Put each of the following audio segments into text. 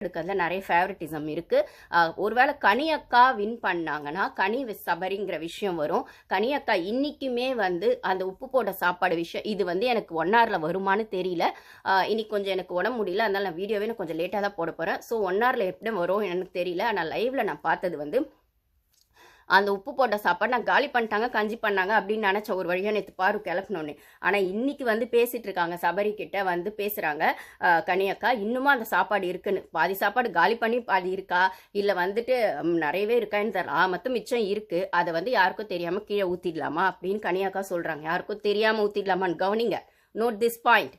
இருக்கிறதுல நிறைய ஃபேவரட்டிசம் இருக்கு. ஒருவேளை கனி அக்கா வின் பண்ணாங்கன்னா கனி சபரிங்கிற விஷயம் வரும். கனி அக்கா இன்னைக்குமே வந்து அந்த உப்பு போட்ட சாப்பாடு விஷயம் இது வந்து எனக்கு 1 ஹவர்ல வருமானு தெரியல. இன்னைக்கு கொஞ்சம் எனக்கு உடம்பு முடியல, அதனால நான் வீடியோவே நான் கொஞ்சம் லேட்டாக தான் போட போகிறேன். ஸோ 1 ஹவர்ல எப்படி வரும் எனக்கு தெரியல. ஆனால் லைவ்ல நான் பார்த்தது வந்து அந்த உப்பு போட்ட சாப்பாடு நான் காலி பண்ணிட்டாங்க, கஞ்சி பண்ணாங்க அப்படின்னு நினச்ச ஒரு வழியாக நேற்று பாரு கிளப்பினோன்னே. ஆனால் இன்னைக்கு வந்து பேசிட்டு இருக்காங்க, சபரி கிட்ட வந்து பேசுகிறாங்க கனியக்கா, இன்னுமா அந்த சாப்பாடு இருக்குன்னு. பாதி சாப்பாடு காலி பண்ணி பாதி இருக்கா, இல்லை வந்துட்டு நிறையவே இருக்கான்னு தெரியல. மொத்தம் மிச்சம் இருக்குது, அதை வந்து யாருக்கும் தெரியாமல் கீழே ஊற்றிடலாமா அப்படின்னு கனியக்கா சொல்கிறாங்க. யாருக்கும் தெரியாமல் ஊற்றிடலாமான்னு கவனிங்க, நோட் திஸ் பாயிண்ட்.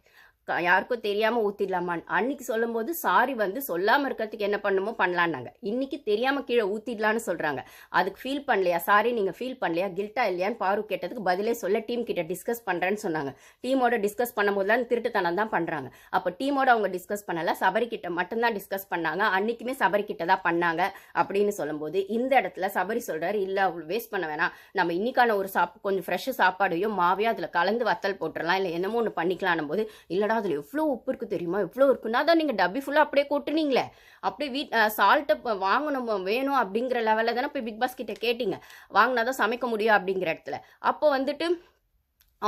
யாருக்கும் தெரியாமல் ஊற்றிடலாமான்னு அன்னைக்கு சொல்லும்போது சாரி வந்து சொல்லாமல் இருக்கிறதுக்கு என்ன பண்ணுமோ பண்ணலான்னாங்க. இன்னைக்கு தெரியாமல் கீழே ஊற்றிடலான்னு சொல்கிறாங்க. அதுக்கு ஃபீல் பண்ணலையா, சாரி நீங்கள் ஃபீல் பண்ணலையா, கில்ட்டா இல்லையான்னு பாரு கேட்டதுக்கு பதிலே சொல்ல டீம் கிட்ட டிஸ்கஸ் பண்ணுறேன்னு சொன்னாங்க. டீமோட டிஸ்கஸ் பண்ணும்போதுலாம் திருட்டுத்தனம் தான் பண்ணுறாங்க. அப்போ டீமோட அவங்க டிஸ்கஸ் பண்ணலை, சபரி கிட்ட மட்டும்தான் டிஸ்கஸ் பண்ணாங்க. அன்னைக்குமே சபரி கிட்ட தான் பண்ணாங்க அப்படின்னு சொல்லும்போது இந்த இடத்துல சபரி சொல்கிறாரு, இல்லை அவ்வளோ வேஸ்ட் பண்ண வேணாம், நம்ம இன்னைக்கான ஒரு கொஞ்சம் ஃப்ரெஷ்ஷு சாப்பாடையும் மாவையும் அதில் கலந்து வத்தல் போட்டுடலாம், இல்லை என்னமோ ஒன்று பண்ணிக்கலான்னும் போது இல்லைடா அதில் எவ்வளோ உப்பு இருக்குது தெரியுமா, எவ்வளோ இருக்குன்னா தான் நீங்கள் டப்பி ஃபுல்லாக அப்படியே கொட்டுனீங்களே, அப்படியே சால்ட்டை வாங்கணும் வேணும் அப்படிங்கிற லெவலில் தானே போய் பிக் பாஸ் கிட்ட கேட்டிங்க, வாங்கினா தான் சமைக்க முடியும் அப்படிங்கிற இடத்துல. அப்போ வந்துட்டு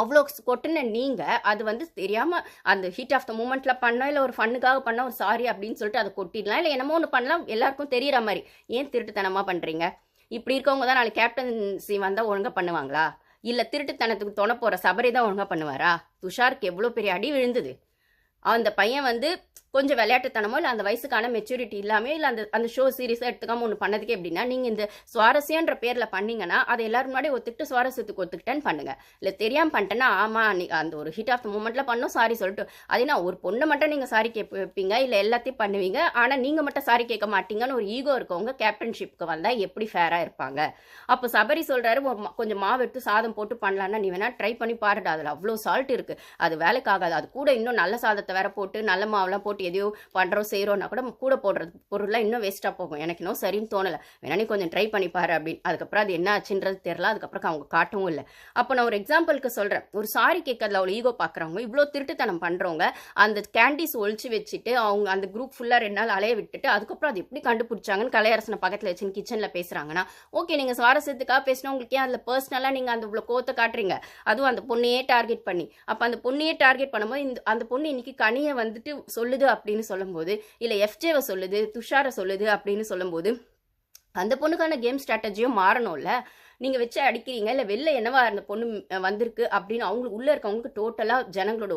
அவ்வளோ கொட்டுன நீங்கள் அது வந்து தெரியாமல் அந்த ஹீட் ஆஃப் த மூமெண்ட்டில் பண்ணோம், இல்லை ஒரு ஃபன்னுக்காக பண்ணால் ஒரு சாரி அப்படின்னு சொல்லிட்டு அதை கொட்டிடலாம், இல்லை என்னமோ ஒன்று பண்ணலாம், எல்லாருக்கும் தெரிகிற மாதிரி. ஏன் திருட்டுத்தனமாக பண்ணுறீங்க? இப்படி இருக்கவங்க தான் நாளைக்கு கேப்டன்சி வந்தால் ஒழுங்காக பண்ணுவாங்களா? இல்லை திருட்டுத்தனத்துக்கு தொண போகிற சபரி தான் ஒழுங்காக பண்ணுவாரா? துஷாருக்கு எவ்வளோ பெரிய அடி விழுந்தது. அந்த பையன் வந்து கொஞ்சம் விளையாட்டுத்தனமோ இல்லை அந்த வயசுக்கான மெச்சூரிட்டி இல்லாமல் இல்லை அந்த ஷோ சீரியஸாக எடுத்துக்காமல் ஒன்று பண்ணதுக்கே எப்படின்னா, நீங்கள் இந்த சுவாரஸ்யன்ற பேரில் பண்ணீங்கன்னா அதை எல்லாரும் முன்னாடி ஒத்துக்கிட்டு சுவாரஸ்யத்துக்கு ஒத்துக்கிட்டேன்னு பண்ணுங்கள். இல்லை தெரியாமல் பண்ணிட்டேன்னா ஆமாம் நீ அந்த ஒரு ஹீட் ஆஃப் த மூமெண்ட்டில் பண்ணோம் சாரி சொல்லிட்டு, அதேனா ஒரு பொண்ணை மட்டும் நீங்கள் சாரி கேட்பீங்க, இல்லை எல்லாத்தையும் பண்ணுவீங்க, ஆனால் நீங்கள் மட்டும் சாரி கேட்க மாட்டீங்கன்னு ஒரு ஈகோ இருக்கவங்க கேப்டன்ஷிப்க்கு வந்தால் எப்படி ஃபேராக இருப்பாங்க? அப்போ சபரி சொல்கிறாரு, கொஞ்சம் மாவு எடுத்து சாதம் போட்டு பண்ணலான்னா நீ வேணால் ட்ரை பண்ணி பாருடா, அதில் அவ்வளோ சால்ட் இருக்குது, அது வேலைக்காகாது, அது கூட இன்னும் நல்ல சாதத்தை வேற போட்டு நல்ல மாவுலாம் போட்டு எதையோ பண்ணுறோம் செய்கிறோன்னா கூட போடுறது பொருள்லாம் இன்னும் வேஸ்ட்டாக போகும், எனக்கு இன்னும் சரின்னு தோணலை, வேணா நீ கொஞ்சம் ட்ரை பண்ணி பாரு அப்படின்னு. அதுக்கப்புறம் அது என்ன ஆச்சுன்றது தெரியல, அதுக்கப்புறம் அவங்க காட்டவும் இல்லை. அப்போ நான் ஒரு எக்ஸாம்பிளுக்கு சொல்கிறேன், ஒரு சாரி கேட்கறதுல அவ்வளோ ஈகோ பார்க்குறவங்க, இவ்வளோ திருட்டுத்தனம் பண்ணுறவங்க, அந்த கேண்டீஸ் ஒழிச்சு வச்சுட்டு அவங்க அந்த குரூப் ஃபுல்லாக 2 நாள் அலைய விட்டுட்டு அதுக்கப்புறம் அது எப்படி கண்டுபிடிச்சாங்கன்னு கலையரசனை பக்கத்தில் வச்சுன்னு கிச்சனில் பேசுகிறாங்கன்னா, ஓகே நீங்கள் சுவாரஸ்யத்துக்காக பேசினா உங்களுக்கு ஏன் அதில் பர்சனலாக நீங்கள் அந்த இவ்வளோ கோத்தை காட்டுறீங்க, அதுவும் அந்த பொண்ணையே டார்கெட் பண்ணி. அப்போ அந்த பொண்ணையே டார்கெட் பண்ணும்போது அந்த பொண்ணு இன்னைக்கு கனியை வந்துட்டு சொல்லுது அப்படின்னு சொல்லும்போது, இல்லை எஃப்ஜேவை சொல்லுது, துஷாரை சொல்லுது அப்படின்னு சொல்லும்போது அந்த பொண்ணுக்கான கேம் ஸ்ட்ராட்டஜியும் மாறணும்ல. நீங்கள் வச்சு அடிக்கிறீங்க, இல்லை வெளில என்னவா அந்த பொண்ணு வந்திருக்கு அப்படின்னு அவங்களுக்கு உள்ளே இருக்கவங்களுக்கு டோட்டலாக ஜனங்களோட